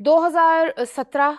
2017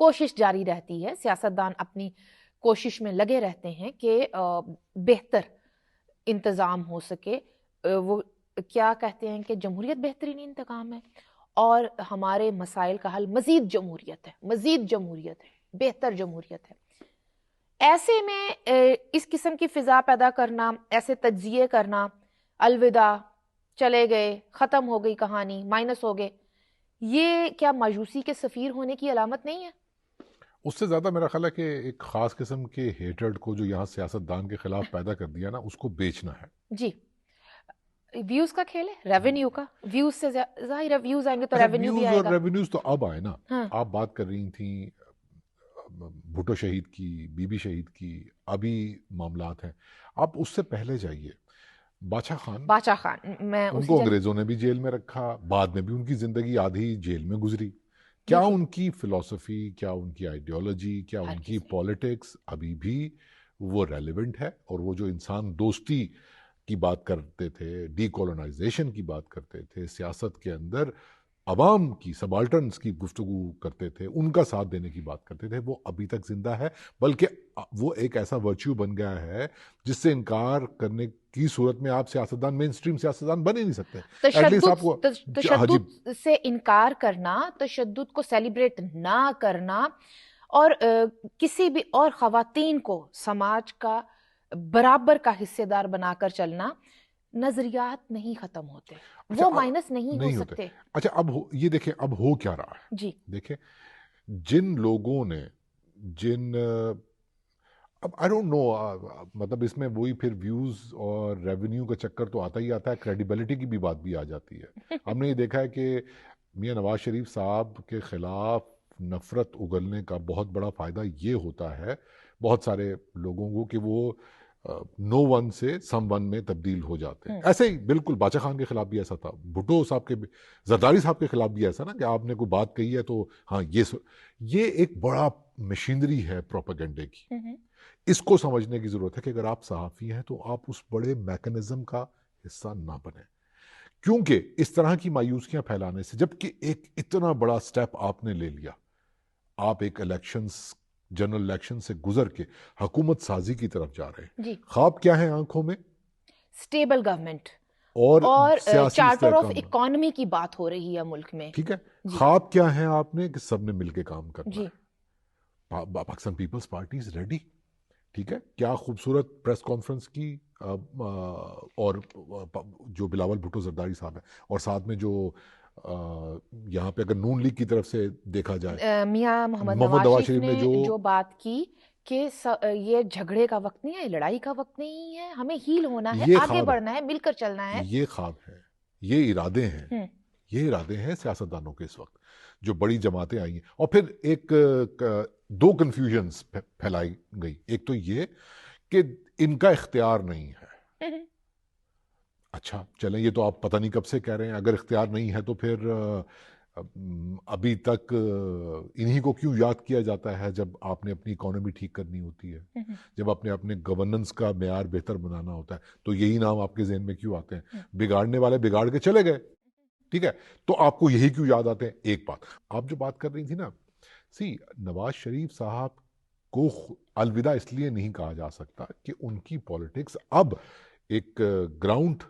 کوشش جاری رہتی ہے, سیاستدان اپنی کوشش میں لگے رہتے ہیں کہ بہتر انتظام ہو سکے. وہ کیا کہتے ہیں کہ جمہوریت بہترین انتقام ہے, اور ہمارے مسائل کا حل مزید جمہوریت ہے, مزید جمہوریت ہے, بہتر جمہوریت ہے. ایسے میں اس قسم کی فضا پیدا کرنا, ایسے تجزیے کرنا, الوداع چلے گئے, ختم ہو گئی کہانی, مائنس ہو گئے, یہ کیا مایوسی کے سفیر ہونے کی علامت نہیں ہے؟ اس سے زیادہ میرا خیال ہے کہ ایک خاص قسم کے ہیٹرڈ کو جو یہاں سیاستدان کے خلاف پیدا کر دیا نا, اس کو بیچنا ہے. جی, ویوز کا کھیل ہے, ریونیو کا. ویوز سے ظاہر ہے ویوز آئیں گے تو ریونیو بھی ویوز آئے اور گا. ریونیوز تو اب آئے نا. ہاں. آپ بات کر رہی تھیں بھٹو شہید کی, بی بی شہید کی, ابھی معاملات ہیں. آپ اس سے پہلے جائیے, باچا خان, میں ان کو انگریزوں نے بھی جیل میں رکھا, بعد میں بھی ان کی زندگی آدھی جیل میں گزری. کیا ان کی فلسفی, کیا ان کی آئیڈیالوجی, کیا ان کی پولیٹکس ابھی بھی وہ ریلیونٹ ہے؟ اور وہ جو انسان دوستی کی بات کرتے تھے, ڈی کولونائزیشن کی بات کرتے تھے, سیاست کے اندر عوام کی سبالٹرنز کی گفتگو کرتے تھے, ان کا ساتھ دینے کی بات کرتے تھے, وہ ابھی تک زندہ ہے. بلکہ وہ ایک ایسا ورچیو بن گیا ہے جس سے انکار کرنے کی صورت میں آپ سیاستدان, مین اسٹریم سیاستدان بن ہی نہیں سکتے. تشدد سے انکار کرنا, تشدد کو سیلیبریٹ نہ کرنا, اور کسی بھی اور خواتین کو سماج کا برابر کا حصے دار بنا کر چلنا, نظریات نہیں ختم ہوتے, وہ مائنس نہیں ہو سکتے. اچھا, اب یہ دیکھیں اب ہو کیا رہا ہے. جی دیکھیں جن لوگوں نے اب آئی ڈونٹ نو, مطلب اس میں وہی پھر ویوز اور ریونیو کا چکر تو آتا ہی آتا ہے, کریڈیبلٹی کی بھی بات بھی آ جاتی ہے. ہم نے یہ دیکھا ہے کہ میاں نواز شریف صاحب کے خلاف نفرت اگلنے کا بہت بڑا فائدہ یہ ہوتا ہے بہت سارے لوگوں کو کہ وہ نو ون سے سم ون میں تبدیل ہو جاتے ہیں. ایسے ہی بالکل باچا خان کے خلاف بھی ایسا تھا, بھٹو صاحب کے, زرداری صاحب کے خلاف بھی ایسا نا, کہ آپ نے کوئی بات کہی ہے تو ہاں یہ ایک بڑا مشینری ہے پروپیگنڈے کی. اس کو سمجھنے کی ضرورت ہے کہ اگر آپ صحافی ہیں تو آپ اس بڑے میکنزم کا حصہ نہ بنیں, کیونکہ اس طرح کی مایوسیاں پھیلانے سے, جبکہ ایک اتنا بڑا سٹیپ آپ نے لے لیا, آپ ایک جنرل الیکشن سے گزر کے حکومت سازی کی طرف جا رہے ہیں. خواب کیا ہے آنکھوں میں؟ سٹیبل گورنمنٹ اور چارٹر آف اکانومی کی بات ہو رہی ہے ملک میں. ٹھیک ہے, خواب کیا ہے آپ نے؟ کہ سب نے مل کے کام کرنا ہے. Pakistan Peoples Party is ready. ٹھیک ہے, کیا خوبصورت پریس کانفرنس کی, اور جو بلاول بھٹو زرداری صاحب ہے, اور ساتھ میں جو یہاں پہ اگر نون لیگ کی طرف سے دیکھا جائے, میاں محمد نواز شریف نے جو بات کی کہ یہ جھگڑے کا وقت نہیں ہے, لڑائی کا وقت نہیں ہے, ہمیں ہیل ہونا ہے, آگے بڑھنا ہے, مل کر چلنا ہے. یہ خواب ہے, یہ ارادے ہیں, یہ ارادے ہیں سیاستدانوں کے اس وقت, جو بڑی جماعتیں آئی ہیں. اور پھر ایک دو کنفیوژنز پھیلائی گئی. ایک تو یہ کہ ان کا اختیار نہیں ہے. اچھا چلیں, یہ تو آپ پتہ نہیں کب سے کہہ رہے ہیں, اگر اختیار نہیں ہے تو پھر ابھی تک انہی کو کیوں یاد کیا جاتا ہے جب آپ نے اپنی اکانومی ٹھیک کرنی ہوتی ہے, جب آپ نے اپنے گورننس کا معیار بہتر بنانا ہوتا ہے, تو یہی نام آپ کے ذہن میں کیوں آتے ہیں؟ بگاڑنے والے بگاڑ کے چلے گئے, ٹھیک ہے, تو آپ کو یہی کیوں یاد آتے ہیں؟ ایک بات آپ جو بات کر رہی تھی نا, نواز شریف صاحب کو الوداع اس لیے نہیں کہا جا سکتا کہ ان کی پالیٹکس اب ایک گراؤنڈ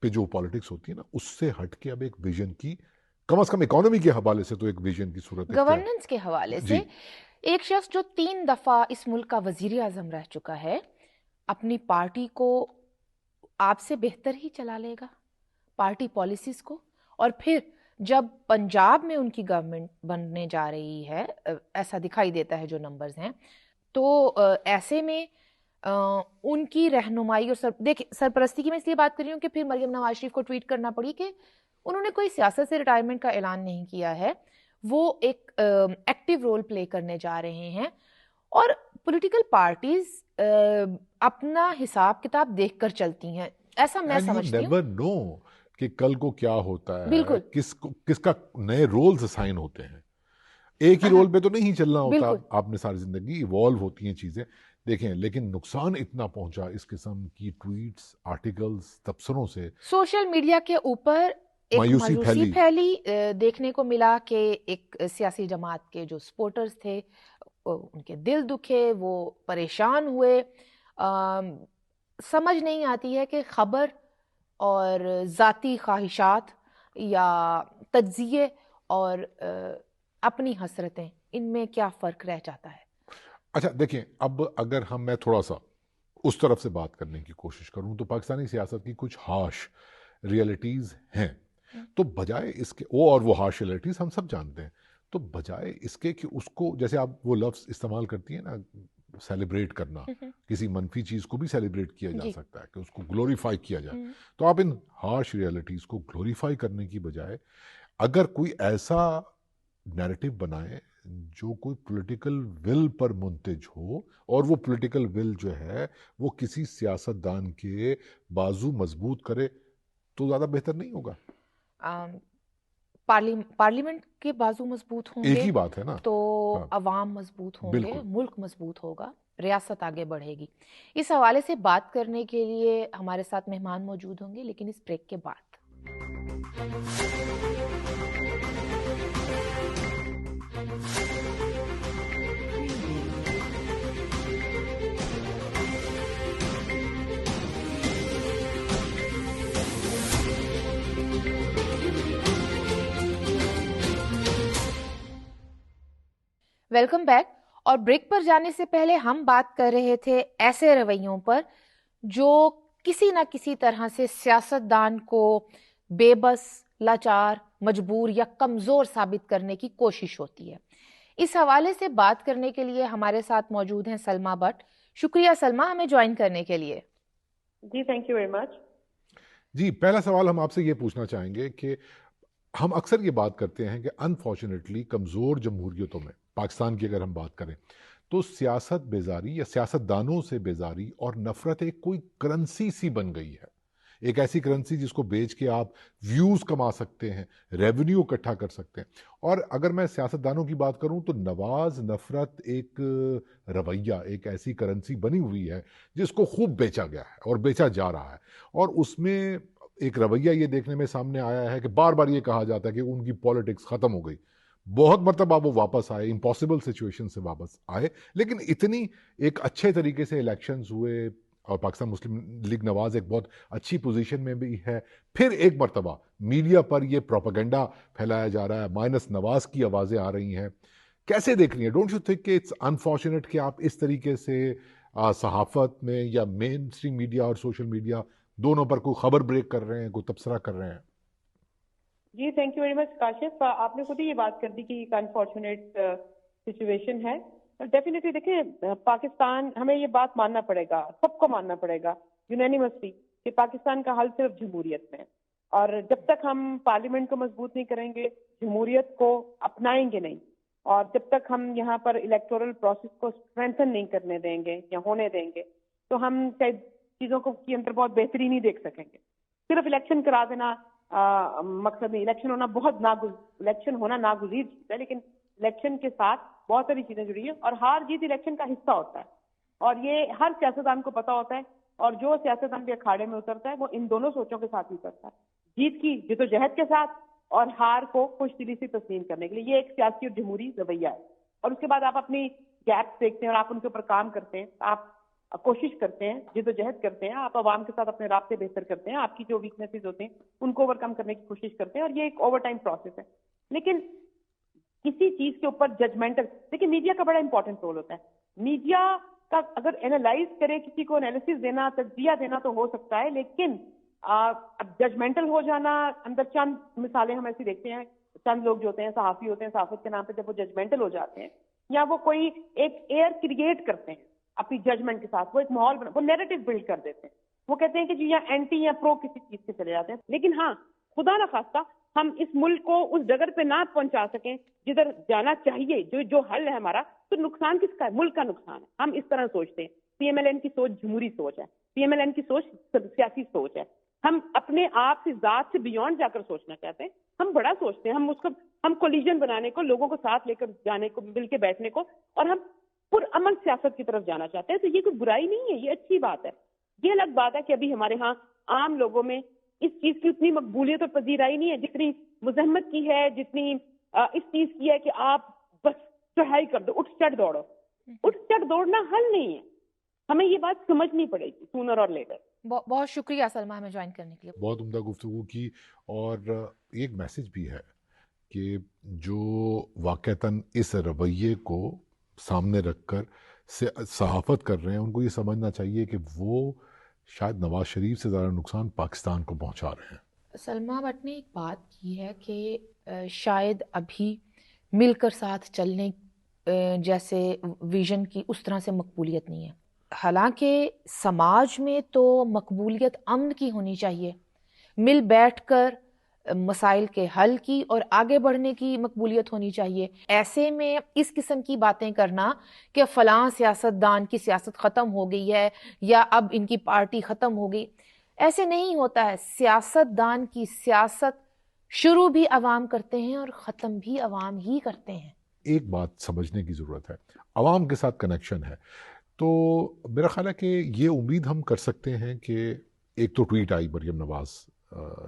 پہ جو پالیٹکس ہوتی ہے نا, اس سے ہٹ کے اب ایک ویژن کی, کم از کم اکانومی کے حوالے سے تو ایک ویژن کی صورت, گورننس کے حوالے سے ایک شخص جو 3 دفعہ اس ملک کا وزیر اعظم رہ چکا ہے, اپنی پارٹی کو آپ سے بہتر ہی چلا لے گا, پارٹی پالیسیز کو. اور پھر جب پنجاب میں ان کی گورنمنٹ بننے جا رہی ہے, ایسا دکھائی دیتا ہے جو نمبرز ہیں, تو ایسے میں ان کی رہنمائی اور دیکھیں سرپرستی کی میں اس لیے بات کر رہی ہوں کہ پھر مریم نواز شریف کو ٹویٹ کرنا پڑی کہ انہوں نے کوئی سیاست سے ریٹائرمنٹ کا اعلان نہیں کیا ہے, وہ ایک ایکٹیو رول پلے کرنے جا رہے ہیں. اور پولیٹیکل پارٹیز اپنا حساب کتاب دیکھ کر چلتی ہیں, ایسا میں سمجھتی ہوں. never know کہ کل کو کیا ہوتا ہے, بالکل کس کا نئے رولز اسائن ہوتے ہیں, ایک ہی رول پہ تو نہیں چلنا ہوتا. آپ نے ساری زندگی ایوالو ہوتی ہیں چیزیں, دیکھیں, لیکن نقصان اتنا پہنچا اس قسم کی ٹویٹس, آرٹیکلز, تبصروں سے. سوشل میڈیا کے اوپر ایک مایوسی مایوسی پھیلی، دیکھنے کو ملا کہ ایک سیاسی جماعت کے جو سپورٹرز تھے ان کے دل دکھے، وہ پریشان ہوئے. سمجھ نہیں آتی ہے کہ خبر اور ذاتی خواہشات یا تجزیے اور اپنی حسرتیں، ان میں کیا فرق رہ جاتا ہے؟ اچھا دیکھیں، اب اگر میں تھوڑا سا اس طرف سے بات کرنے کی کوشش کروں تو پاکستانی سیاست کی کچھ ہارش ریئلٹیز ہیں. تو بجائے اس کے وہ ہارش ریئلٹیز ہم سب جانتے ہیں، تو بجائے اس کے کہ اس کو، جیسے آپ وہ لفظ استعمال کرتی ہیں نا، سیلیبریٹ کرنا، کسی منفی چیز کو بھی سیلیبریٹ کیا جا سکتا ہے کہ اس کو گلوریفائی کیا جائے. تو آپ ان ہارش ریئلٹیز کو گلوریفائی کرنے کی بجائے اگر کوئی ایسا نیریٹو بنائے جو کوئی پولیٹیکل ول پر منتج ہو، اور وہ پولیٹیکل ول جو ہے وہ کسی سیاستدان کے بازو مضبوط کرے، تو زیادہ بہتر نہیں ہوگا؟ پارلیمنٹ کے بازو مضبوط ہوں ایک گے ہی بات ہے نا. تو عوام مضبوط ہوں گے، بالکل. ملک مضبوط ہوگا، ریاست آگے بڑھے گی. اس حوالے سے بات کرنے کے لیے ہمارے ساتھ مہمان موجود ہوں گے، لیکن اس بریک کے بعد. Welcome back. اور بریک پر جانے سے پہلے ہم بات کر رہے تھے ایسے رویوں پر جو کسی نہ کسی طرح سے سیاستدان کو بے بس، لاچار، مجبور یا کمزور ثابت کرنے کی کوشش ہوتی ہے. اس حوالے سے بات کرنے کے لیے ہمارے ساتھ موجود ہیں سلمیٰ بٹ. شکریہ سلمیٰ ہمیں جوائن کرنے کے لیے. جی تھینک یو ویری مچ. جی، پہلا سوال ہم آپ سے یہ پوچھنا چاہیں گے کہ ہم اکثر یہ بات کرتے ہیں کہ انفارچونیٹلی کمزور جمہوریتوں میں، پاکستان کی اگر ہم بات کریں تو سیاست بیزاری یا سیاستدانوں سے بیزاری اور نفرت ایک کوئی کرنسی سی بن گئی ہے. ایک ایسی کرنسی جس کو بیچ کے آپ ویوز کما سکتے ہیں، ریونیو اکٹھا کر سکتے ہیں. اور اگر میں سیاستدانوں کی بات کروں تو نواز نفرت ایک رویہ، ایک ایسی کرنسی بنی ہوئی ہے جس کو خوب بیچا گیا ہے اور بیچا جا رہا ہے. اور اس میں ایک رویہ یہ دیکھنے میں سامنے آیا ہے کہ بار بار یہ کہا جاتا ہے کہ ان کی پالیٹکس ختم ہو گئی. بہت مرتبہ وہ واپس آئے، امپاسبل سچویشن سے واپس آئے، لیکن اتنی ایک اچھے طریقے سے الیکشنز ہوئے اور پاکستان مسلم لیگ نواز ایک بہت اچھی پوزیشن میں بھی ہے. پھر ایک مرتبہ میڈیا پر یہ پروپیگنڈا پھیلایا جا رہا ہے، مائنس نواز کی آوازیں آ رہی ہیں. کیسے دیکھ رہی ہیں؟ ڈونٹ یو تھنک کہ اٹس انفارچونیٹ کہ آپ اس طریقے سے صحافت میں یا مین اسٹریم میڈیا اور سوشل میڈیا دونوں پر کوئی خبر بریک کر رہے ہیں، کوئی تبصرہ کر رہے ہیں؟ جی thank you very much Kashif. آپ نے خود ہی یہ بات کر دی کہ ایک انفارچونیٹ سچویشن ہے. ڈیفینیٹلی دیکھیں، پاکستان، ہمیں یہ بات ماننا پڑے گا، سب کو ماننا پڑے گا یونینیمسلی کہ پاکستان کا حل صرف جمہوریت میں ہے. اور جب تک ہم پارلیمنٹ کو مضبوط نہیں کریں گے، جمہوریت کو اپنائیں گے نہیں، اور جب تک ہم یہاں پر الیکٹورل پروسیس کو اسٹرینتھن نہیں کرنے دیں گے یا ہونے دیں گے، تو ہم شاید چیزوں کو کی اندر بہت بہتری نہیں دیکھ سکیں گے. صرف الیکشن کرا دینا مقصد نہیں. الیکشن ہونا ناگزیر چیز ہے، لیکن الیکشن کے ساتھ بہت ساری چیزیں جڑی ہیں، اور ہار جیت الیکشن کا حصہ ہوتا ہے، اور یہ ہر سیاستدان کو پتا ہوتا ہے. اور جو سیاستدان کے اکھاڑے میں اترتا ہے وہ ان دونوں سوچوں کے ساتھ ہی اترتا ہے، جیت کی جدوجہد کے ساتھ اور ہار کو خوش دلی سے تسلیم کرنے کے لیے. یہ ایک سیاسی اور جمہوری رویہ ہے. اور اس کے بعد آپ اپنی گیپس دیکھتے ہیں اور آپ ان کے اوپر کام کرتے ہیں، آپ کوشش کرتے ہیں، جدوجہد کرتے ہیں، آپ عوام کے ساتھ اپنے رابطے بہتر کرتے ہیں، آپ کی جو ویکنیسز ہوتے ہیں ان کو اوور کم کرنے کی کوشش کرتے ہیں، اور یہ ایک اوور ٹائم پروسیس ہے. لیکن کسی چیز کے اوپر ججمنٹل، دیکھیں میڈیا کا بڑا امپورٹنٹ رول ہوتا ہے. میڈیا کا اگر اینالائز کرے، کسی کو انالیسس دینا، تجزیہ دینا تو ہو سکتا ہے، لیکن اب ججمنٹل ہو جانا، اندر چند مثالیں ہم ایسی دیکھتے ہیں، چند لوگ جو ہوتے ہیں صحافی ہوتے ہیں، صحافت کے نام پہ جب وہ ججمنٹل ہو جاتے ہیں یا وہ کوئی ایک ایئر کریٹ کرتے ہیں اپنی ججمنٹ کے ساتھ، وہ ایک ماحول وہ نیریٹو بلڈ کر دیتے ہیں، وہ کہتے ہیں کہ جی یا اینٹی یا پرو کسی چیز کے چلے جاتے ہیں. لیکن ہاں، خدا نہ خواستہ ہم اس ملک کو اس ڈگر پہ نہ پہنچا سکیں جدھر جانا چاہیے، جو حل ہے ہمارا، تو نقصان کس کا ہے؟ ملک کا نقصان ہے. ہم اس طرح سوچتے ہیں. پی ایم ایل این کی سوچ جمہوری سوچ ہے، پی ایم ایل این کی سوچ سیاسی سوچ ہے. ہم اپنے آپ سے، ذات سے بیونڈ جا کر سوچنا چاہتے ہیں. ہم بڑا سوچتے ہیں، ہم کولیجن بنانے کو، لوگوں کو ساتھ لے کر جانے کو، مل کے بیٹھنے کو، اور ہم پرامن سیاست کی طرف جانا چاہتے ہیں. تو یہ کوئی برائی نہیں ہے، یہ اچھی بات ہے. یہ الگ بات ہے کہ ابھی ہمارے ہاں عام لوگوں میں اس چیز کی اتنی مقبولیت اور پذیرائی نہیں ہے جتنی مزاحمت کی ہے، جتنی اس چیز کی ہے کہ آپ بس چڑھائی کر دو، اٹھ چڑھ دوڑو. اٹھ چڑھ دوڑنا حل نہیں ہے، ہمیں یہ بات سمجھنی پڑے گی سونر اور لیٹر. بہت شکریہ سلمیٰ ہمیں جوائن کرنے کے لیے. بہت عمدہ گفتگو کی، اور ایک میسج بھی ہے کہ جو واقعتاً اس رویے کو سامنے رکھ کر صحافت کر رہے ہیں، ان کو یہ سمجھنا چاہیے کہ وہ شاید نواز شریف سے زیادہ نقصان پاکستان کو پہنچا رہے ہیں. سلمیٰ بٹ نے ایک بات کی ہے کہ شاید ابھی مل کر ساتھ چلنے جیسے ویژن کی اس طرح سے مقبولیت نہیں ہے. حالانکہ سماج میں تو مقبولیت امن کی ہونی چاہیے، مل بیٹھ کر مسائل کے حل کی اور آگے بڑھنے کی مقبولیت ہونی چاہیے. ایسے میں اس قسم کی باتیں کرنا کہ فلاں سیاستدان کی سیاست ختم ہو گئی ہے یا اب ان کی پارٹی ختم ہو گئی، ایسے نہیں ہوتا ہے. سیاستدان کی سیاست شروع بھی عوام کرتے ہیں اور ختم بھی عوام ہی کرتے ہیں. ایک بات سمجھنے کی ضرورت ہے، عوام کے ساتھ کنیکشن ہے. تو میرا خیال ہے کہ یہ امید ہم کر سکتے ہیں کہ ایک تو ٹویٹ آئی مریم نواز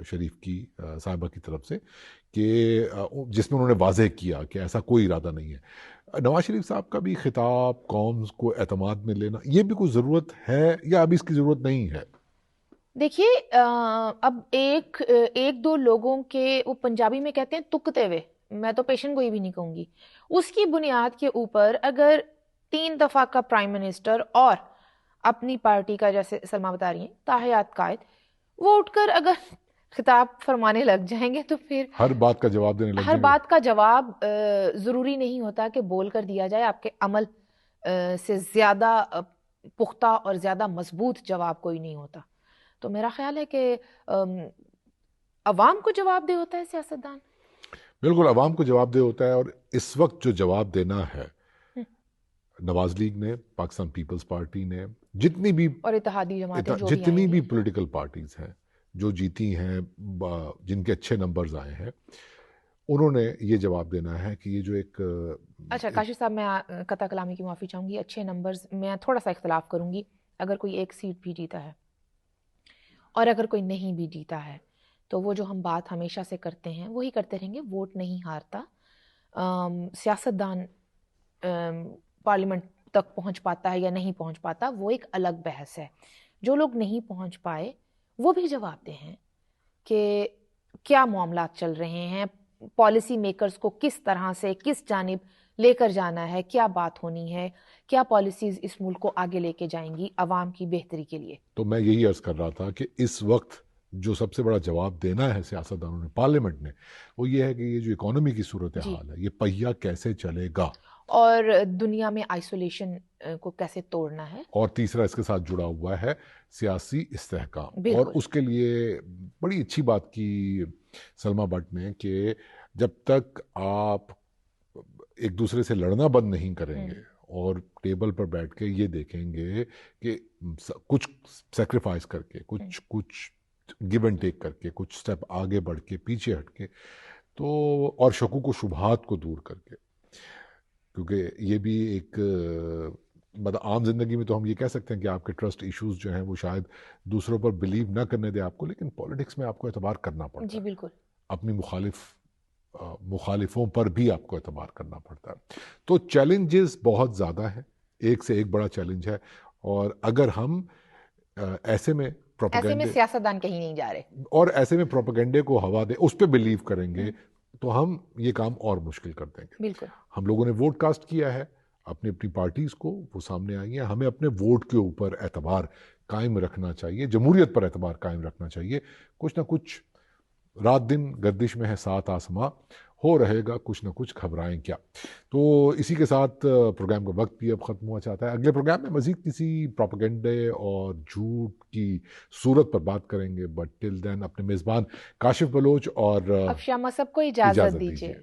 شریف کی صاحبہ کی طرف سے کہ جس میں انہوں نے واضح کیا کہ ایسا کوئی ارادہ نہیں ہے. نواز شریف صاحب کا بھی خطاب قوم کو اعتماد میں لینا، یہ بھی کوئی ضرورت ہے یا اب اس کی ضرورت نہیں ہے؟ دیکھیے اب ایک دو لوگوں کے، وہ پنجابی میں کہتے ہیں تکتے ہوئے، میں تو پیشن گوئی بھی نہیں کہوں گی، اس کی بنیاد کے اوپر اگر 3 دفعہ کا پرائم منسٹر اور اپنی پارٹی کا، جیسے سلمیٰ بتا رہی ہیں، تاحیات قائد، وہ اٹھ کر اگر خطاب فرمانے لگ جائیں گے تو پھر ہر بات کا جواب دینے لگ ہر جائیں گے. بات کا جواب ضروری نہیں ہوتا کہ بول کر دیا جائے. آپ کے عمل سے زیادہ پختہ اور زیادہ مضبوط جواب کوئی نہیں ہوتا. تو میرا خیال ہے کہ عوام کو جواب دہ ہوتا ہے سیاستدان. بالکل عوام کو جواب دہ ہوتا ہے، اور اس وقت جو جواب دینا ہے نواز لیگ نے، پاکستان پیپلز پارٹی نے، جتنی بھی اور اتحادی جماعتیں جو جتنی بھی پولیٹیکل پارٹیز ہیں جو جیتی ہیں، جن کے اچھے نمبرز آئے ہیں، انہوں نے یہ جواب دینا ہے کہ یہ جو ایک اچھا کاشف صاحب، میں قطع کلامی کی معافی چاہوں گی. اچھے نمبرز میں تھوڑا سا اختلاف کروں گی. اگر کوئی ایک سیٹ بھی جیتا ہے اور اگر کوئی نہیں بھی جیتا ہے تو وہ جو ہم بات ہمیشہ سے کرتے ہیں وہی کرتے رہیں گے. ووٹ نہیں ہارتا. سیاستدان پارلیمنٹ تک پہنچ پاتا ہے یا نہیں پہنچ پاتا، وہ ایک الگ بحث ہے. جو لوگ نہیں پہنچ پائے وہ بھی جواب دہ ہیں کہ کیا معاملات چل رہے ہیں، پالیسی میکرز کو کس طرح سے کس جانب لے کر جانا ہے، کیا بات ہونی ہے، کیا پالیسیز اس ملک کو آگے لے کے جائیں گی عوام کی بہتری کے لیے. تو میں یہی عرض کر رہا تھا کہ اس وقت جو سب سے بڑا جواب دینا ہے سیاستدانوں نے، پارلیمنٹ نے، وہ یہ ہے کہ یہ جو اکانومی کی صورتحال ہے، یہ پہیہ کیسے چلے گا اور دنیا میں آئسولیشن کو کیسے توڑنا ہے. اور تیسرا اس کے ساتھ جڑا ہوا ہے سیاسی استحکام. اور اس کے لیے بڑی اچھی بات کی سلمیٰ بٹ نے کہ جب تک آپ ایک دوسرے سے لڑنا بند نہیں کریں گے اور ٹیبل پر بیٹھ کے یہ دیکھیں گے کہ کچھ سیکریفائز کر کے، کچھ گیو اینڈ ٹیک کر کے، کچھ سٹیپ آگے بڑھ کے، پیچھے ہٹ کے، تو اور شکوک و شبہات کو دور کر کے، کیونکہ یہ بھی ایک مطلب عام زندگی میں تو ہم یہ کہہ سکتے ہیں کہ آپ کے ٹرسٹ ایشوز جو ہیں وہ شاید دوسروں پر بلیو نہ کرنے دے آپ کو، لیکن پولیٹکس میں آپ کو اعتبار کرنا پڑتا ہے. جی بالکل. اپنی مخالفوں پر بھی آپ کو اعتبار کرنا پڑتا ہے. تو چیلنجز بہت زیادہ ہیں، ایک سے ایک بڑا چیلنج ہے. اور اگر ہم ایسے میں سیاستدان کہیں نہیں جا رہے اور ایسے میں پروپیگنڈے کو ہوا دے، اس پہ بلیو کریں گے تو ہم یہ کام اور مشکل کر دیں گے. بالکل. ہم لوگوں نے ووٹ کاسٹ کیا ہے اپنی پارٹیز کو، وہ سامنے آئی ہیں. ہمیں اپنے ووٹ کے اوپر اعتبار قائم رکھنا چاہیے، جمہوریت پر اعتبار قائم رکھنا چاہیے. کچھ نہ کچھ رات دن گردش میں ہے سات آسماں، ہو رہے گا کچھ نہ کچھ، گھبرائیں کیا. تو اسی کے ساتھ پروگرام کا وقت بھی اب ختم ہوا چاہتا ہے. اگلے پروگرام میں مزید کسی پروپیگنڈے اور جھوٹ کی صورت پر بات کریں گے. بٹ ٹل دین اپنے میزبان کاشف بلوچ اور اب شامہ سب کو اجازت دیجیے.